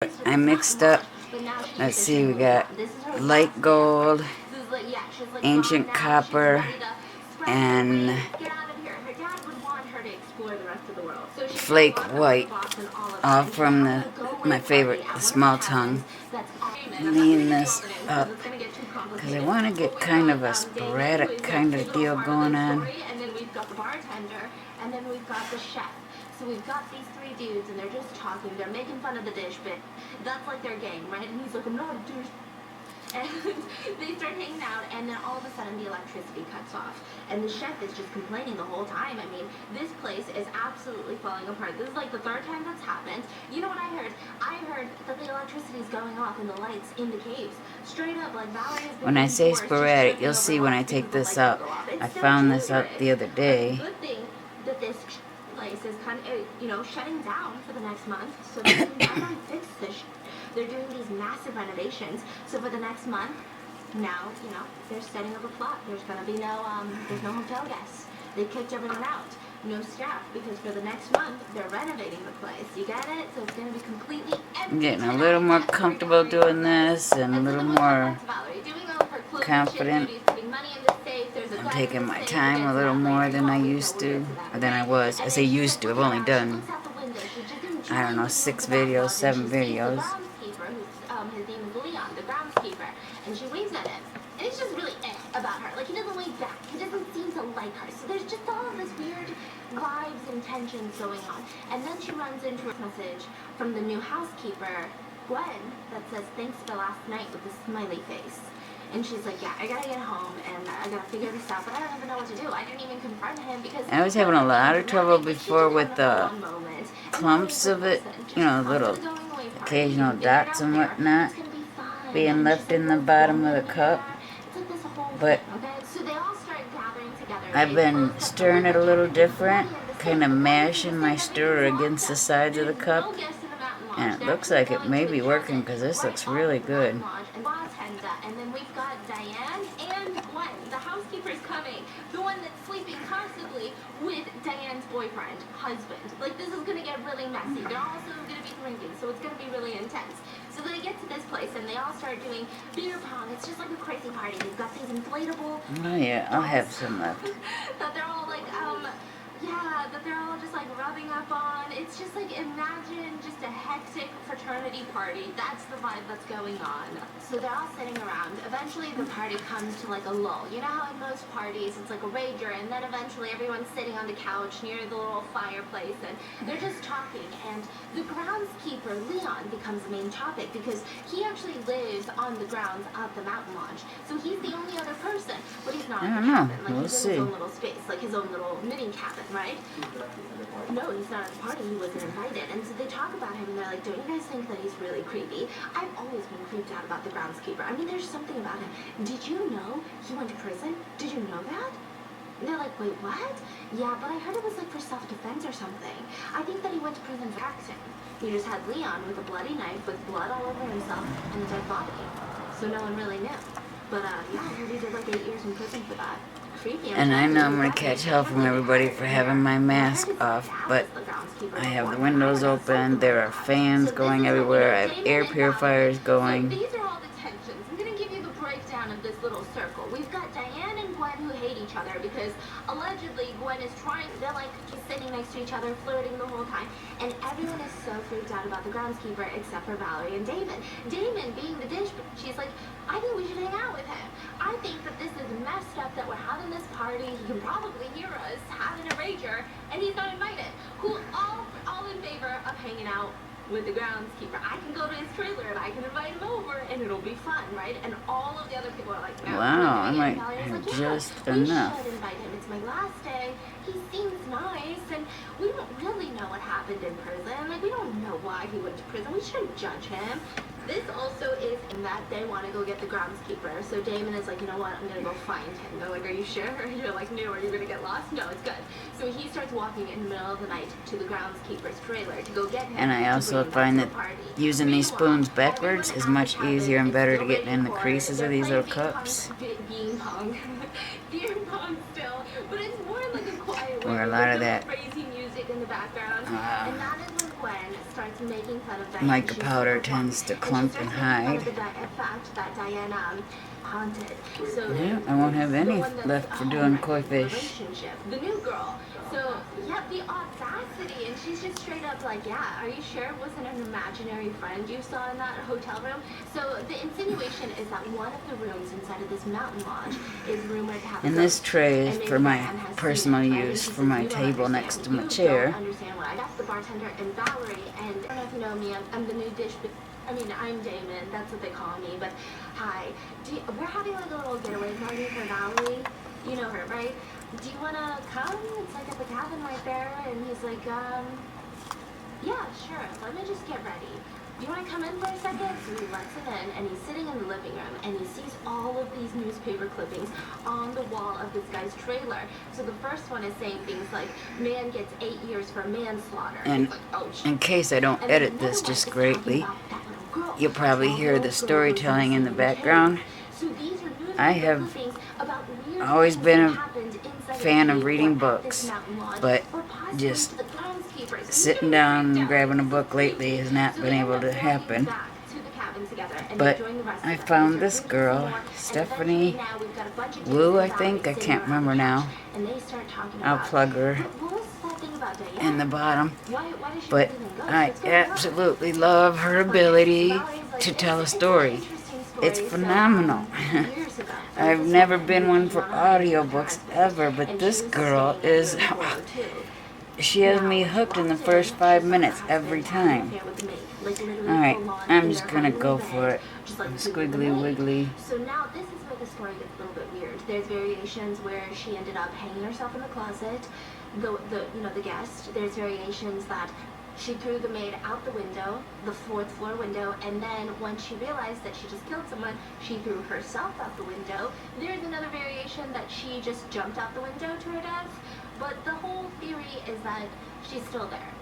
I mixed up, let's see, we got light gold, ancient copper, and flake white, all from my favorite, the small tongue. Lean this up because I want to get kind of a sporadic kind of deal going on. And then we've got the bartender, and then we've got the chef. So we've got these three dudes, and they're just talking. They're making fun of the dish, but that's like their gang, right? And he's like, I'm not a douche. And they start hanging out, and then all of a sudden the electricity cuts off. And the chef is just complaining the whole time. I mean, this place is absolutely falling apart. This is like the third time that's happened. You know what I heard? I heard that the electricity is going off in the lights in the caves. Straight up, like Valerie has been. When I say sporadic, you'll see when I take this out. I found this out the other day. Good thing that this place is kind of, shutting down for the next month, so they can never fix this. They're doing these massive renovations, so for the next month, now, they're setting up a plot. There's gonna be there's no hotel guests. They kicked everyone out. No staff, because for the next month, they're renovating the place. You get it? So it's gonna be completely empty. I'm getting a little more comfortable doing this, and a little more confident. I'm taking my time a little more than I used to, or than I was. I say used to, I've only done, I don't know, 6 videos, 7 videos. His name is Leon, the groundskeeper, and she waves at him. And it's just really about her. Like, he doesn't wave back. He doesn't seem to like her. So there's just all of this weird vibes and tensions going on. And then she runs into a message from the new housekeeper, Gwen, that says, thanks for last night, with a smiley face. And she's like, yeah, I gotta get home, and I gotta figure this out, but I don't even know what to do. I didn't even confront him because I was having a lot of trouble before with the clumps of it, little occasional dots and whatnot being left in the bottom of the cup. But I've been stirring it a little different, kind of mashing my stirrer against the sides of the cup, and it looks like it may be working because this looks really good. And then we've got Diane and Gwen. The housekeeper's coming. The one that's sleeping constantly with Diane's boyfriend, husband. Like, this is going to get really messy. They're also going to be drinking, so it's going to be really intense. So they get to this place, and they all start doing beer pong. It's just like a crazy party. They've got these inflatable... Oh, yeah, I'll have some left. that they're all like, that they're all just like rubbing up on. It's just like, imagine just a hectic fraternity party. That's the vibe that's going on. So they're all sitting around. Eventually the party comes to like a lull. You know how in most parties it's like a rager, and then eventually everyone's sitting on the couch near the little fireplace and they're just talking, and the groundskeeper, Leon, becomes the main topic because he actually lives on the grounds of the mountain lodge. So he's the only other person, but he's not in the cabin. Like, he's in his own little space, like his own little mini cabin, right? No, he's not at the party. He wasn't invited. And so they talk about him, and they're like, don't you guys think that he's really creepy? I've always been creeped out about the groundskeeper. I mean, there's something about him. Did you know he went to prison? Did you know that? And they're like, wait, what? Yeah, but I heard it was like for self-defense or something. I think that he went to prison for acting. He just had Leon with a bloody knife with blood all over himself and a dead body. So no one really knew. But yeah, he did like 8 years in prison for that. And I know I'm going to catch hell from everybody for having my mask off, but I have the windows open, there are fans going everywhere, I have air purifiers going. So these are all the tensions. I'm going to give you the breakdown of this little circle. We've got Diane and Gwen who hate each other because allegedly Gwen is they're like just sitting next to each other, flirting the whole time, and everyone is so freaked out about the groundskeeper except for Valerie and Damon. Damon, being the dish, she's like, I think we should hang out with him. I think that this is messed up that we're having this party. He can probably hear us having a rager, and he's not invited. Who all in favor of hanging out with the groundskeeper? I can go to his trailer and I can invite him over, and it'll be fun, right? And all of the other people are like, no. Wow, I might have just enough. We should invite him. It's my last day. He seems nice, and we don't really know what happened in prison. Like, we don't know why he went to prison. We shouldn't judge him. This also is in that they want to go get the groundskeeper. So Damon is like, you know what, I'm going to go find him. They're like, are you sure? You're like, no, are you going to get lost? No, it's good. So he starts walking in the middle of the night to the groundskeeper's trailer to go get him. And I also find that using these spoons backwards is much easier and better to get in the creases of these little cups. Being pong. Beer pong still. But it's more like a quiet way. Or a lot of that crazy music in the background. And that is when Gwen starts making fun of Diane. mica She's powder super drunk, tends to and she clump starts and making fun hide. of the fact that Diane haunted. So Yeah, I won't have the any one that's left for home doing wrecking koi the fish. relationship, the new girl. So yeah, the audacity, and she's just straight up like, yeah, are you sure it wasn't an imaginary friend you saw in that hotel room? So the insinuation is that one of the rooms inside of this mountain lodge is rumored to have a And this ghost. tray is And maybe for my Diane has seen personal it, right? And use she for says, my "You don't table understand. next to my You chair. don't understand what that's the bartender and Valerie, and I don't know if you know me, I'm the new dish, but I mean, I'm Damon, that's what they call me, but hi. We're having like a little getaway party for Valerie. You know her, right? Do you want to come? It's like at the cabin right there. And he's like, yeah, sure. Let me just get ready. Do you want to come in for a second? So he lets him in, and he's sitting in the living room, and he sees all of these newspaper clippings on the wall of this guy's trailer. So the first one is saying things like, man gets 8 years for manslaughter. And like, oh, in case I don't edit this just greatly, you'll probably hear the storytelling in the background. I have always been a fan of reading books, but just sitting down and grabbing a book lately has not been able to happen. But I found this girl, Stephanie Wu, I think. I can't remember now. I'll plug her in the bottom. But I absolutely love her ability to tell a story. It's phenomenal. I've never been one for audiobooks ever, but this girl is... She has me hooked in the first 5 minutes every time. Alright, I'm just gonna go for it. Squiggly wiggly. So now this is where the story gets a little bit weird. There's variations where she ended up hanging herself in the closet. The guest. There's variations that she threw the maid out the window, the 4th floor window, and then when she realized that she just killed someone, she threw herself out the window. There's another variation that she just jumped out the window to her death, but the whole theory is that she's still there.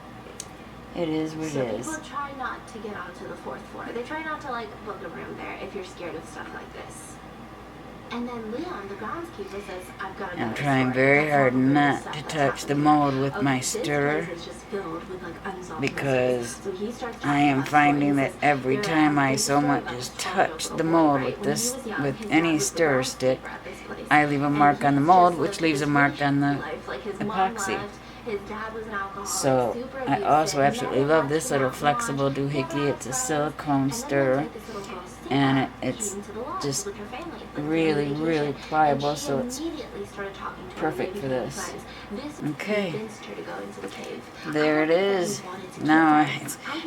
It is what it is. So people try not to get onto the 4th floor. They try not to book a room there if you're scared of stuff like this. And then Leon, the groundskeeper, says, I've got a I'm trying very hard not to touch the mold with my stirrer, because I am finding that every time I so much as touch the mold with any stirrer stick, I leave a mark on the mold, which leaves a mark on the epoxy. So I also absolutely love this little flexible doohickey. It's a silicone stirrer, and it's just really, really pliable, so it's perfect for this. Okay, there it is. Now,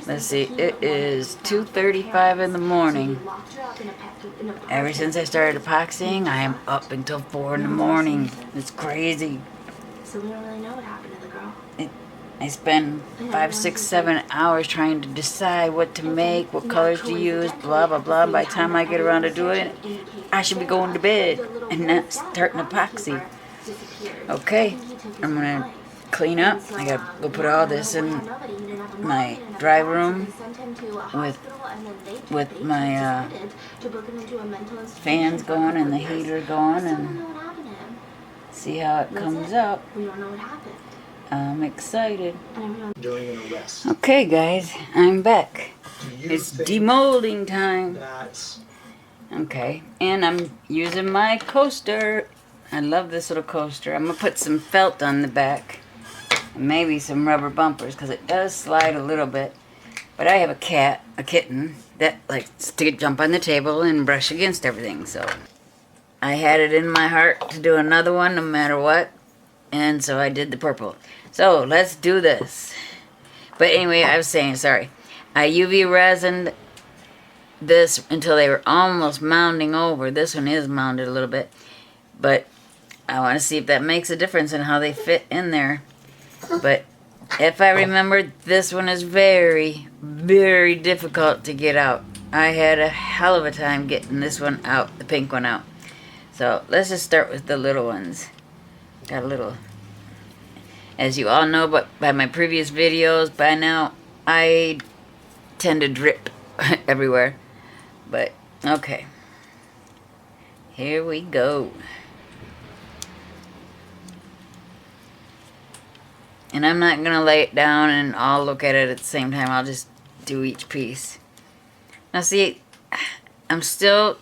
let's see, it is 2:35 in the morning. Ever since I started epoxying, I am up until 4 in the morning. It's crazy. So we don't really know what happened to the girl. I spend 5, 6, 7 hours trying to decide what to make, what colors to use, blah, blah, blah. By the time I get around to doing it, I should be going to bed and not starting epoxy. Okay, I'm going to clean up. I got to go put all this in my dry room with my fans going and the heater going, and see how it comes up. I'm excited. Okay, guys, I'm back. It's demolding time. Okay, and I'm using my coaster. I love this little coaster. I'm going to put some felt on the back, and maybe some rubber bumpers, because it does slide a little bit. But I have a kitten, that likes to jump on the table and brush against everything, so I had it in my heart to do another one no matter what, and so I did the purple. So let's do this. But anyway, I was saying, sorry, I UV resined this until they were almost mounding over. This one is mounded a little bit, but I want to see if that makes a difference in how they fit in there. But if I remember, this one is very, very difficult to get out. I had a hell of a time getting this one out, the pink one out. So let's just start with the little ones. Got a little, as you all know, but by my previous videos, by now I tend to drip everywhere. But okay, here we go. And I'm not going to lay it down and I'll look at it at the same time. I'll just do each piece. Now see, I'm still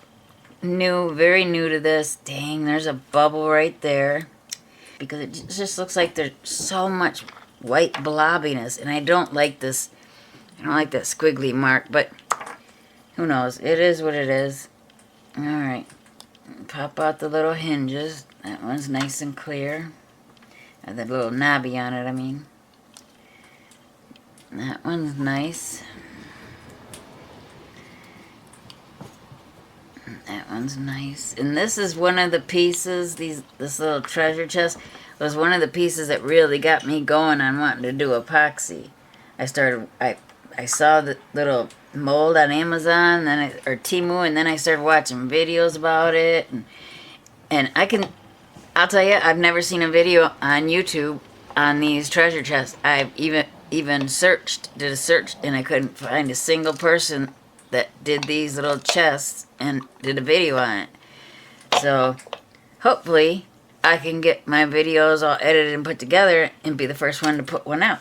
new, very new to this. Dang, there's a bubble right there. Because it just looks like there's so much white blobbiness. And I don't like this. I don't like that squiggly mark. But who knows? It is what it is. Alright. Pop out the little hinges. That one's nice and clear. The little knobby on it, I mean. That one's nice. That one's nice. And this is one of the pieces, this little treasure chest was one of the pieces that really got me going on wanting to do epoxy. I saw the little mold on Amazon, or Temu, and then I started watching videos about it. And I'll tell you, I've never seen a video on YouTube on these treasure chests. I've even did a search, and I couldn't find a single person that did these little chests and did a video on it. So, hopefully, I can get my videos all edited and put together and be the first one to put one out.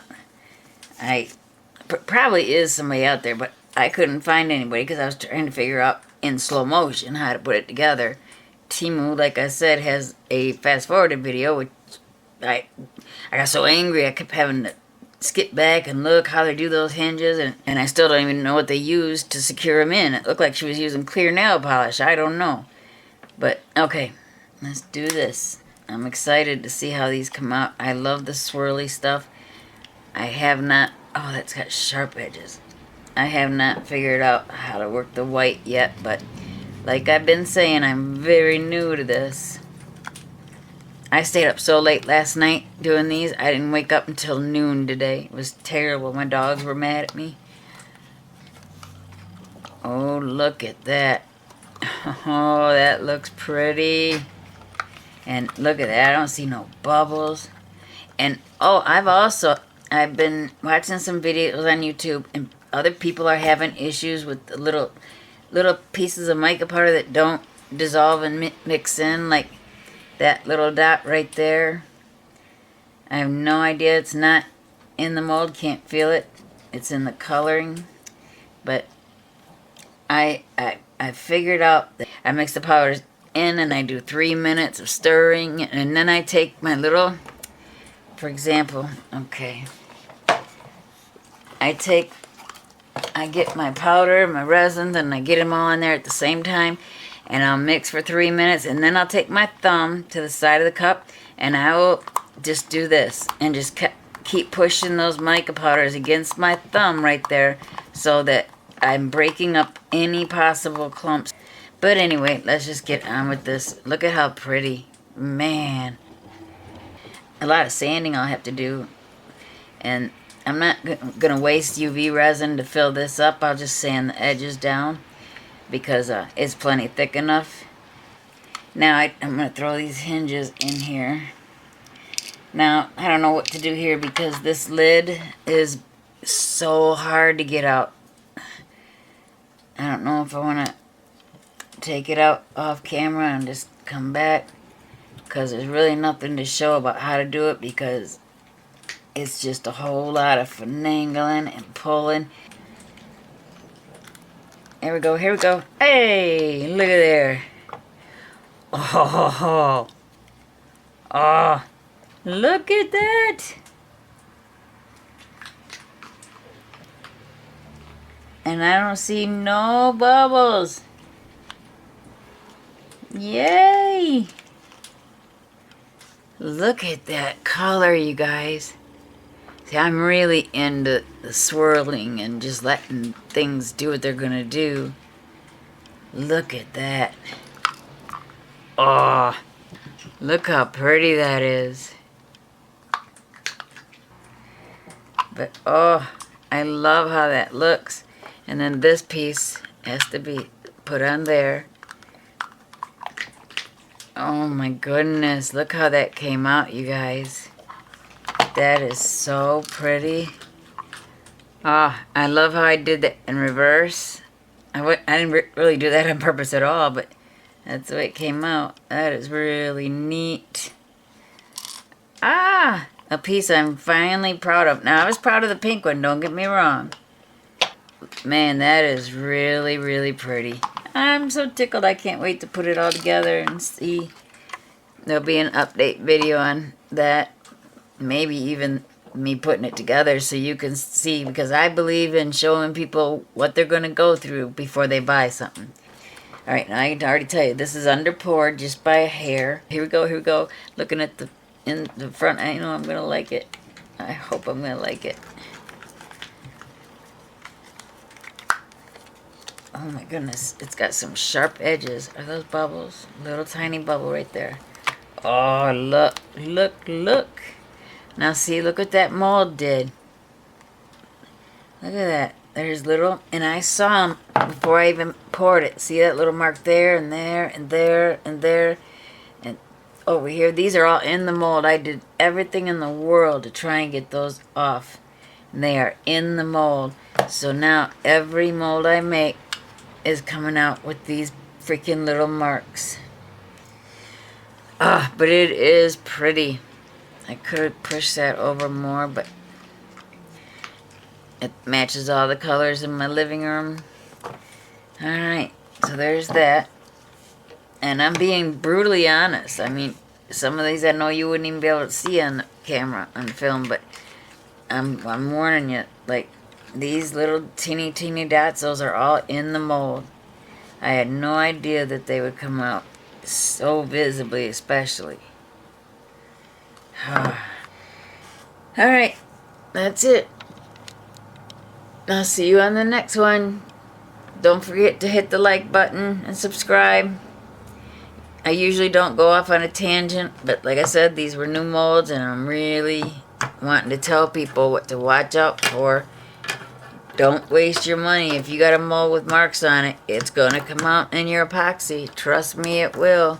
Probably is somebody out there, but I couldn't find anybody because I was trying to figure out in slow motion how to put it together. Temu, like I said, has a fast-forwarded video, which I got so angry I kept having to skip back and look how they do those hinges, and I still don't even know what they used to secure them in. It looked like she was using clear nail polish. I don't know. But, okay, let's do this. I'm excited to see how these come out. I love the swirly stuff. I have not... Oh, that's got sharp edges. I have not figured out how to work the white yet, but like I've been saying, I'm very new to this. I stayed up so late last night doing these, I didn't wake up until noon today. It was terrible. My dogs were mad at me. Oh, look at that. Oh, that looks pretty. And look at that. I don't see no bubbles. And, oh, I've been watching some videos on YouTube, and other people are having issues with the little pieces of mica powder that don't dissolve and mix in, like that little dot right there. I have no idea. It's not in the mold. Can't feel it. It's in the coloring. But I figured out that I mix the powders in, and I do 3 minutes of stirring, and then I take my little, for example, okay, I get my powder, my resins, and I get them all in there at the same time, and I'll mix for 3 minutes, and then I'll take my thumb to the side of the cup, and I will just do this, and just keep pushing those mica powders against my thumb right there, so that I'm breaking up any possible clumps. But anyway, let's just get on with this. Look at how pretty. Man. A lot of sanding I'll have to do, and I'm not going to waste UV resin to fill this up. I'll just sand the edges down because it's plenty thick enough. Now I'm going to throw these hinges in here. Now, I don't know what to do here because this lid is so hard to get out. I don't know if I want to take it out off camera and just come back, because there's really nothing to show about how to do it, because it's just a whole lot of finagling and pulling. Here we go, here we go. Hey, look at there. Oh, look at that. And I don't see no bubbles. Yay! Look at that color, you guys. See, I'm really into the swirling and just letting things do what they're gonna do. Look at that. Oh, look how pretty that is. But, oh, I love how that looks. And then this piece has to be put on there. Oh my goodness, look how that came out, you guys. That is so pretty. Ah, I love how I did that in reverse. I didn't really do that on purpose at all, but that's the way it came out. That is really neat. Ah, a piece I'm finally proud of. Now, I was proud of the pink one, don't get me wrong. Man, that is really, really pretty. I'm so tickled. I can't wait to put it all together and see. There'll be an update video on that. Maybe even me putting it together so you can see, because I believe in showing people what they're going to go through before they buy something. Alright, now I can already tell you, this is under poured just by a hair. Here we go, here we go. Looking at the in the front, I know I'm going to like it. I hope I'm going to like it. Oh my goodness, it's got some sharp edges. Are those bubbles? Little tiny bubble right there. Oh, look, look, look. Now see, look what that mold did. Look at that. There's little, and I saw them before I even poured it. See that little mark there and there and there and there and over here. These are all in the mold. I did everything in the world to try and get those off. And they are in the mold. So now every mold I make is coming out with these freaking little marks. Ah, but it is pretty. I could have pushed that over more, but it matches all the colors in my living room. Alright, so there's that. And I'm being brutally honest. I mean, some of these I know you wouldn't even be able to see on the camera, on film, but I'm warning you. Like, these little teeny dots, those are all in the mold. I had no idea that they would come out so visibly, especially. Alright, that's it. I'll see you on the next one. Don't forget to hit the like button and subscribe. I usually don't go off on a tangent, but like I said, these were new molds, and I'm really wanting to tell people what to watch out for. Don't waste your money. If you got a mold with marks on it, it's going to come out in your epoxy. Trust me, it will.